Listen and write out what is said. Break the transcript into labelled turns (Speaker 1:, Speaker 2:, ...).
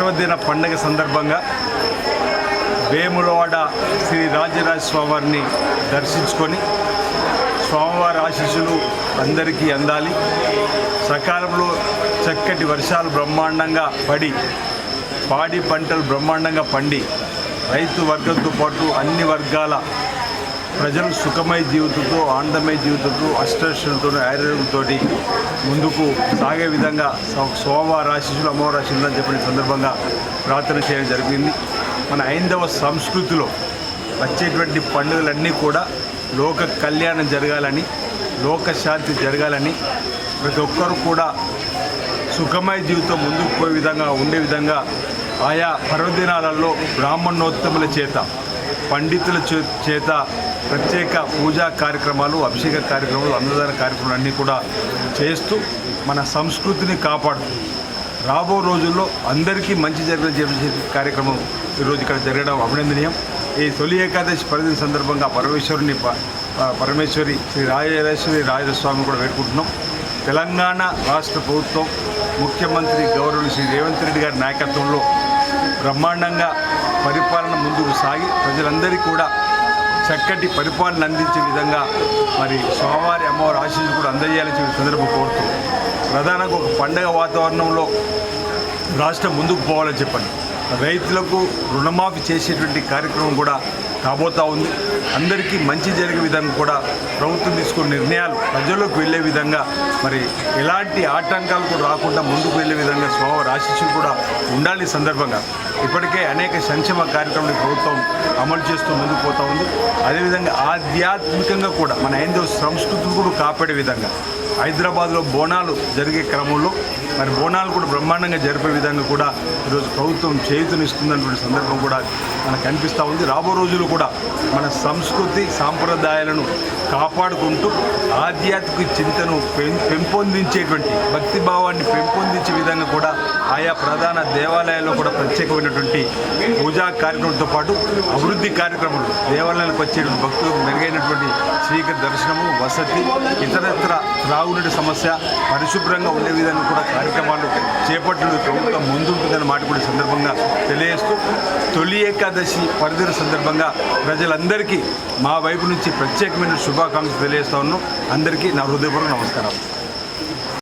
Speaker 1: పర్వదిన పండుగ సందర్భంగా వేములవాడ శ్రీ రాజరాజ స్వామివారిని దర్శించుకొని స్వామివారి ఆశీస్సులు అందరికీ అందాలి. సకాలంలో చక్కటి వర్షాలు బ్రహ్మాండంగా పడి పాడి పంటలు బ్రహ్మాండంగా పండి రైతు వర్గంతో పాటు అన్ని వర్గాల ప్రజలు సుఖమయ జీవితంతో ఆనందమయ జీవితంతో అష్టైశ్వర్యంతో ఆరోగ్యంతో ముందుకు సాగే విధంగా సోమవార ఆశీస్సులు అమ్మవారి ఆశీస్సులు అని చెప్పిన సందర్భంగా ప్రార్థన చేయడం జరిగింది. మన హైందవ సంస్కృతిలో వచ్చేటువంటి పండుగలన్నీ కూడా లోక కళ్యాణం జరగాలని, లోక శాంతి జరగాలని, ప్రతి ఒక్కరు కూడా సుఖమయ జీవితం ముందుకు పోయే విధంగా ఉండే విధంగా ఆయా పర్వదినాలలో బ్రాహ్మణోత్తముల చేత పండితుల చేత ప్రత్యేక పూజా కార్యక్రమాలు, అభిషేక కార్యక్రమాలు, అన్నదాన కార్యక్రమాలు అన్నీ కూడా చేస్తూ మన సంస్కృతిని కాపాడుతూ రాబో రోజుల్లో అందరికీ మంచి జరిగే కార్యక్రమం ఈరోజు ఇక్కడ జరగడం అభినందనీయం. ఈ తొలి ఏకాదశి పర్వదిన సందర్భంగా పరమేశ్వరి శ్రీ రాజరాజస్వామి కూడా వేడుకుంటున్నాం. తెలంగాణ రాష్ట్ర ప్రభుత్వం ముఖ్యమంత్రి గౌరవులు శ్రీ రేవంత్ రెడ్డి గారి నాయకత్వంలో బ్రహ్మాండంగా పరిపాలన ముందుకు సాగి ప్రజలందరికీ కూడా చక్కటి పరిపాలన అందించే విధంగా మరి స్వామివారి అమ్మవారి ఆశీస్సులు కూడా అందజేయాలని చెప్పి సందర్భం కోరుతూ ప్రధానంగా ఒక పండగ వాతావరణంలో రాష్ట్రం ముందుకు పోవాలని చెప్పండి. రైతులకు రుణమాఫీ చేసేటువంటి కార్యక్రమం కూడా కాబోతా ఉంది. అందరికీ మంచి జరిగే విధంగా కూడా ప్రభుత్వం తీసుకున్న నిర్ణయాలు ప్రజల్లోకి వెళ్ళే విధంగా మరి ఎలాంటి ఆటంకాలకు రాకుండా ముందుకు వెళ్ళే విధంగా స్వామివారి ఆశీస్సులు కూడా ఉండాలి. సందర్భంగా ఇప్పటికే అనేక సంక్షేమ కార్యక్రమాలు ప్రభుత్వం అమలు చేస్తూ ముందుకు పోతూ ఉంది. అదేవిధంగా ఆధ్యాత్మికంగా కూడా మన హైందవ సంస్కృతిని కూడా కాపాడే విధంగా హైదరాబాద్లో బోనాలు జరిగే క్రమంలో మరి బోనాలు కూడా బ్రహ్మాండంగా జరిపే విధంగా కూడా ఈరోజు ప్రభుత్వం చేయూతనిస్తున్నటువంటి సందర్భం కూడా మనకు కనిపిస్తూ ఉంది. రాబో రోజులు కూడా మన సంస్కృతి సాంప్రదాయాలను కాపాడుకుంటూ ఆధ్యాత్మిక చింతను పెంపొందించేటువంటి భక్తిభావాన్ని పెంపొందించే విధంగా కూడా ఆయా ప్రధాన దేవాలయాల్లో కూడా ప్రత్యేకమైనటువంటి పూజా కార్యక్రమంతో పాటు అభివృద్ధి కార్యక్రమాలు, దేవాలయాలకు వచ్చేటువంటి భక్తులకు మెరుగైనటువంటి శ్రీకర దర్శనము, వసతి, ఇతరత్ర త్రాగునీటి సమస్య పరిశుభ్రంగా ఉండే విధంగా కూడా కార్యక్రమాలు చేపట్టడం ప్రభుత్వం ముందుంటుందన్న మాట కూడా సందర్భంగా తెలియజేస్తూ తొలి ఏకాదశి పర్వదిన సందర్భంగా ప్రజలందరికీ మా వైపు నుంచి ప్రత్యేకమైన శుభాకాంక్షలు తెలియజేస్తా ఉన్నాం. అందరికీ నా హృదయపూర్వక నమస్కారం.